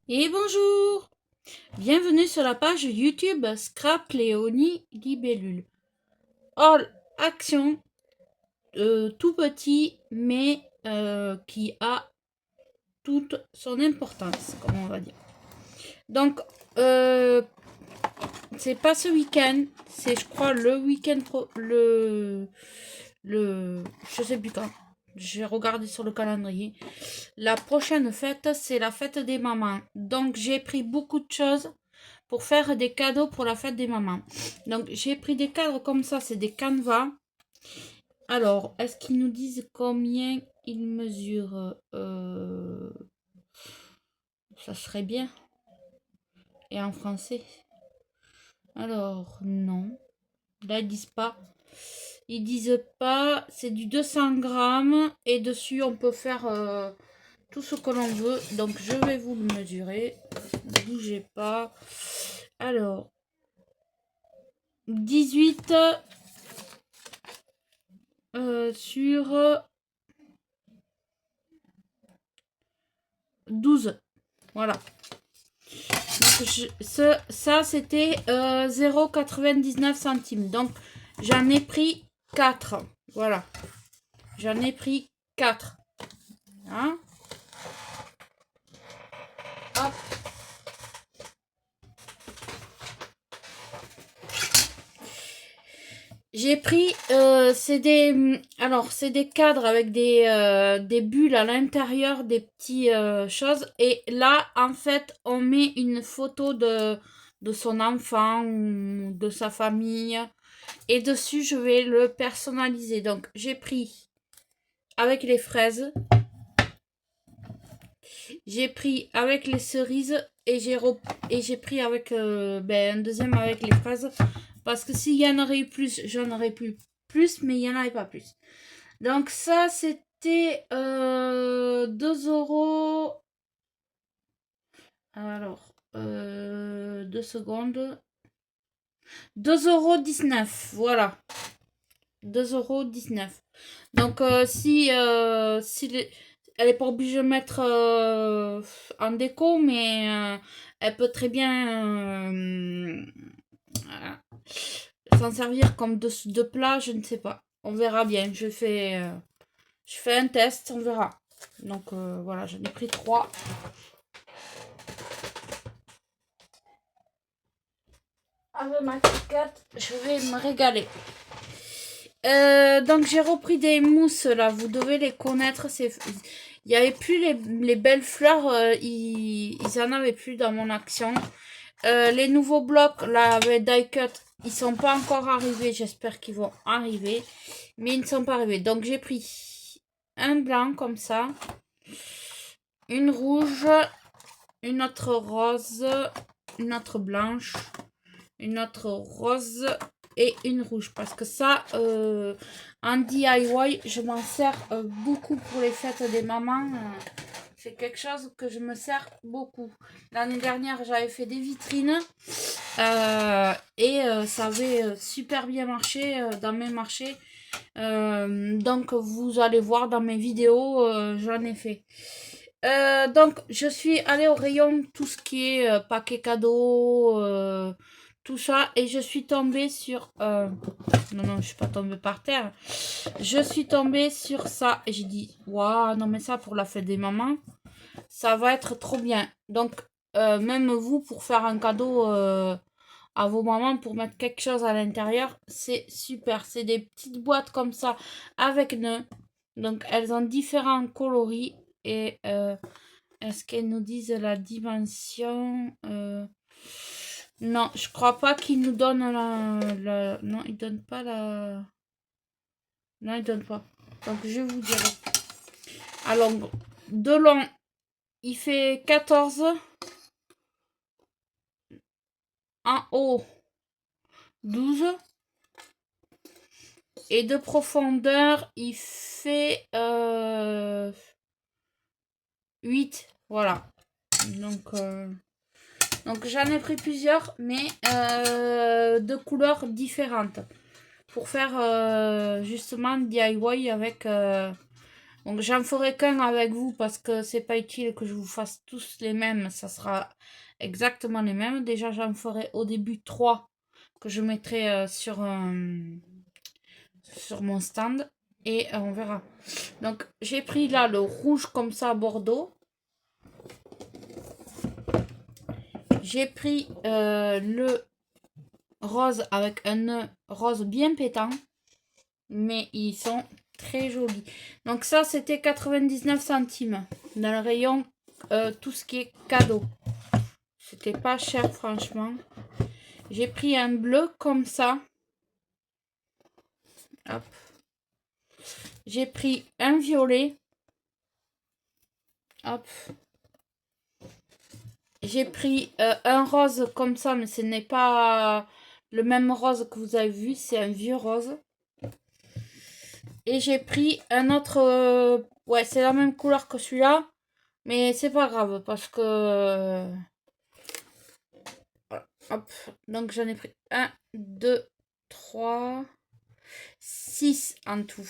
Et bonjour! Bienvenue sur la page YouTube Scrap Léonie Libellule. All action tout petit mais qui a toute son importance, comme on va dire. Donc, c'est pas ce week-end, c'est je crois le week-end je sais plus quand. J'ai regardé sur le calendrier. La prochaine fête, c'est la fête des mamans. Donc, j'ai pris beaucoup de choses pour faire des cadeaux pour la fête des mamans. Donc, j'ai pris des cadres comme ça, c'est des canevas. Alors, est-ce qu'ils nous disent combien ils mesurent Ça serait bien. Et en français? Alors, non. Là, ils disent pas. Ils disent pas. C'est du 200 grammes. Et dessus, on peut faire tout ce que l'on veut. Donc, je vais vous le mesurer. Ne bougez pas. Alors, 18 sur 12. Voilà. Donc, ça, c'était 0,99 centimes. Donc, j'en ai pris 4. Voilà. J'en ai pris 4. Hein? Hop. J'ai pris, c'est des cadres avec des bulles à l'intérieur, des petits choses. Et là, en fait, on met une photo de son enfant ou de sa famille. Et dessus, je vais le personnaliser. Donc, j'ai pris avec les fraises. J'ai pris avec les cerises. Et j'ai pris avec un deuxième avec les fraises. Parce que s'il y en aurait eu plus, j'en aurais plus, mais il n'y en avait pas plus. Donc ça, c'était 2 euros. Alors, 2 secondes. 2,19 €, voilà. 2,19 €. Donc si elle n'est pas obligée de mettre en déco, mais elle peut très bien s'en servir comme de plat, je ne sais pas. On verra bien. Je fais un test, on verra. Donc voilà, j'en ai pris 3. Avec ma carte, je vais me régaler. Donc j'ai repris des mousses là, vous devez les connaître. Il n'y avait plus les belles fleurs, ils en avaient plus dans mon action. Les nouveaux blocs là avec die cut, ils sont pas encore arrivés, j'espère qu'ils vont arriver. Mais ils ne sont pas arrivés. Donc j'ai pris un blanc comme ça, une rouge, une autre rose, une autre blanche, une autre rose et une rouge. Parce que ça, en DIY, je m'en sers beaucoup pour les fêtes des mamans. C'est quelque chose que je me sers beaucoup. L'année dernière, j'avais fait des vitrines et ça avait super bien marché dans mes marchés. Donc, vous allez voir dans mes vidéos, j'en ai fait. Donc, je suis allée au rayon tout ce qui est paquet cadeau, tout ça, et je suis tombée sur... non, je suis pas tombée par terre. Je suis tombée sur ça, et j'ai dit, waouh, non mais ça pour la fête des mamans, ça va être trop bien. Donc, même vous, pour faire un cadeau à vos mamans, pour mettre quelque chose à l'intérieur, c'est super. C'est des petites boîtes comme ça, avec nœuds. Donc, elles ont différents coloris, et... est-ce qu'elles nous disent la dimension Non, je crois pas qu'ils nous donnent Non, ils donnent pas la... Non, ils donnent pas. Donc, je vous dirai. Alors, de long, il fait 14. En haut, 12. Et de profondeur, il fait 8. Voilà. Donc j'en ai pris plusieurs, mais de couleurs différentes. Pour faire justement DIY avec Donc j'en ferai qu'un avec vous parce que c'est pas utile que je vous fasse tous les mêmes. Ça sera exactement les mêmes. Déjà j'en ferai au début 3 que je mettrai sur mon stand. Et on verra. Donc j'ai pris là le rouge comme ça Bordeaux. J'ai pris le rose avec un nœud rose bien pétant. Mais ils sont très jolis. Donc ça, c'était 99 centimes dans le rayon tout ce qui est cadeau. C'était pas cher, franchement. J'ai pris un bleu comme ça. Hop. J'ai pris un violet. Hop. J'ai pris un rose comme ça, mais ce n'est pas le même rose que vous avez vu. C'est un vieux rose. Et j'ai pris un autre... ouais, c'est la même couleur que celui-là. Mais c'est pas grave parce que... voilà. Hop. Donc j'en ai pris 1, 2, 3, 6 en tout.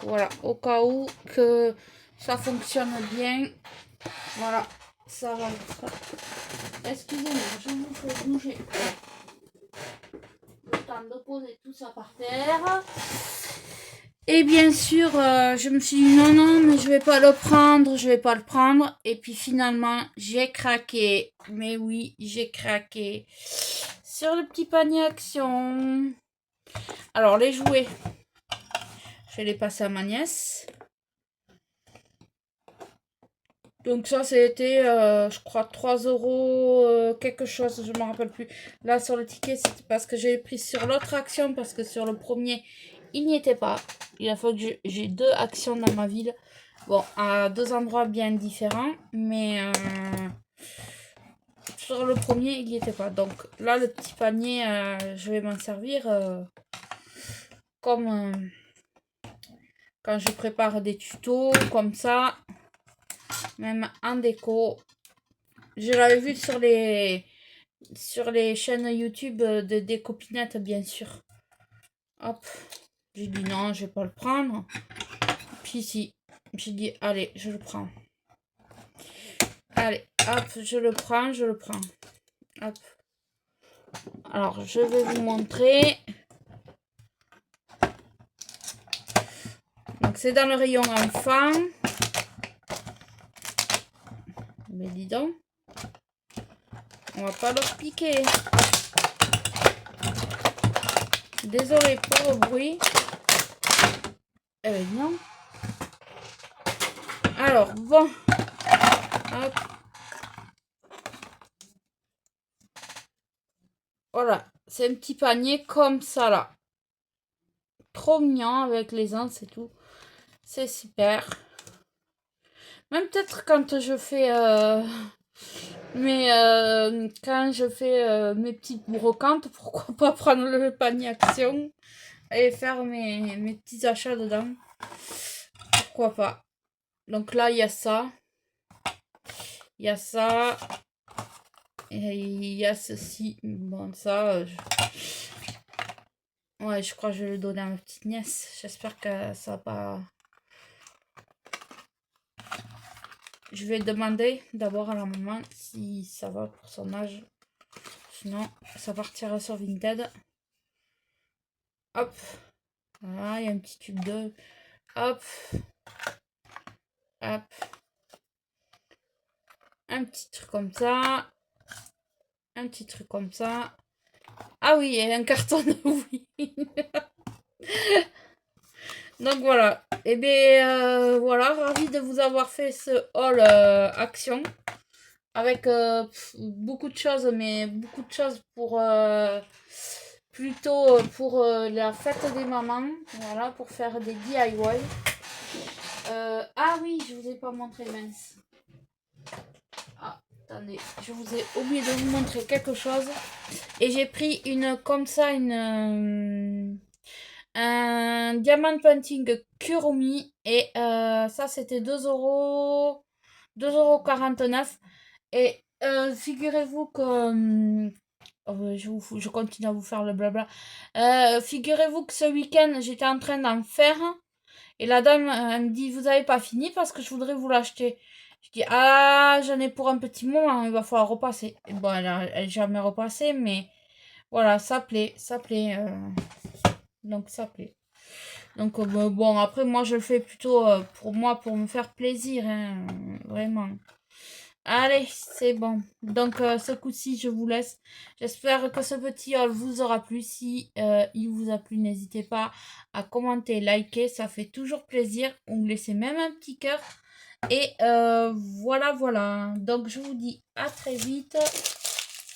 Voilà. Au cas où que ça fonctionne bien. Voilà. Ça va. Excusez-moi, je vous fais bouger. Le temps de poser tout ça par terre. Et bien sûr, je me suis dit non, mais je vais pas le prendre, je vais pas le prendre. Et puis finalement, j'ai craqué. Mais oui, j'ai craqué sur le petit panier action. Alors, les jouets, je vais les passer à ma nièce. Donc ça, c'était, je crois, 3 € quelque chose, je ne me rappelle plus. Là, sur le ticket, c'était parce que j'ai pris sur l'autre action, parce que sur le premier, il n'y était pas. Il a fallu que j'ai 2 actions dans ma ville. Bon, à 2 endroits bien différents, mais sur le premier, il n'y était pas. Donc là, le petit panier, je vais m'en servir comme quand je prépare des tutos, comme ça. Même en déco. Je l'avais vu sur les chaînes YouTube des copinettes, bien sûr. Hop. J'ai dit non, je vais pas le prendre. Puis si. J'ai dit allez, je le prends. Allez, hop, je le prends. Hop. Alors, je vais vous montrer. Donc, c'est dans le rayon enfant. Mais dis donc. On va pas leur piquer. Désolé pour le bruit. Eh ben non. Alors, bon. Hop. Voilà. C'est un petit panier comme ça, là. Trop mignon avec les anses et tout. C'est super. Même peut-être quand je fais... quand je fais mes petites brocantes, pourquoi pas prendre le panier action et faire mes petits achats dedans. Pourquoi pas. Donc là, il y a ça. Il y a ça. Et il y a ceci. Bon, ça... ouais, je crois que je vais le donner à ma petite nièce. J'espère que ça va pas... Je vais demander d'abord à la maman si ça va pour son âge. Sinon, ça partira sur Vinted. Hop. Voilà, il y a un petit tube d'eau. Hop. Hop. Un petit truc comme ça. Un petit truc comme ça. Ah oui, il y a un carton de oui. Donc voilà. Et bien voilà, ravi de vous avoir fait ce haul action. Avec beaucoup de choses, mais beaucoup de choses pour plutôt pour la fête des mamans. Voilà, pour faire des DIY. Ah oui, je vous ai pas montré, mince. Ah, attendez, je vous ai oublié de vous montrer quelque chose. Et j'ai pris une comme ça, un diamant painting Kuromi. Et ça, c'était 2 €, 2,49 €. Et figurez-vous que... je continue à vous faire le blabla. Figurez-vous que ce week-end, j'étais en train d'en faire. Et la dame, elle me dit, vous avez pas fini parce que je voudrais vous l'acheter. Je dis, ah, j'en ai pour un petit moment, il va falloir repasser. Et bon, elle jamais repassé, mais voilà, ça plaît, ça plaît. Donc, ça plaît. Donc, bon, après, moi, je le fais plutôt pour moi, pour me faire plaisir, hein, vraiment. Allez, c'est bon. Donc, ce coup-ci, je vous laisse. J'espère que ce petit haul vous aura plu. Si il vous a plu, n'hésitez pas à commenter, liker. Ça fait toujours plaisir. Ou me laissez même un petit cœur. Et voilà, voilà. Donc, je vous dis à très vite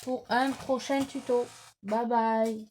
pour un prochain tuto. Bye bye.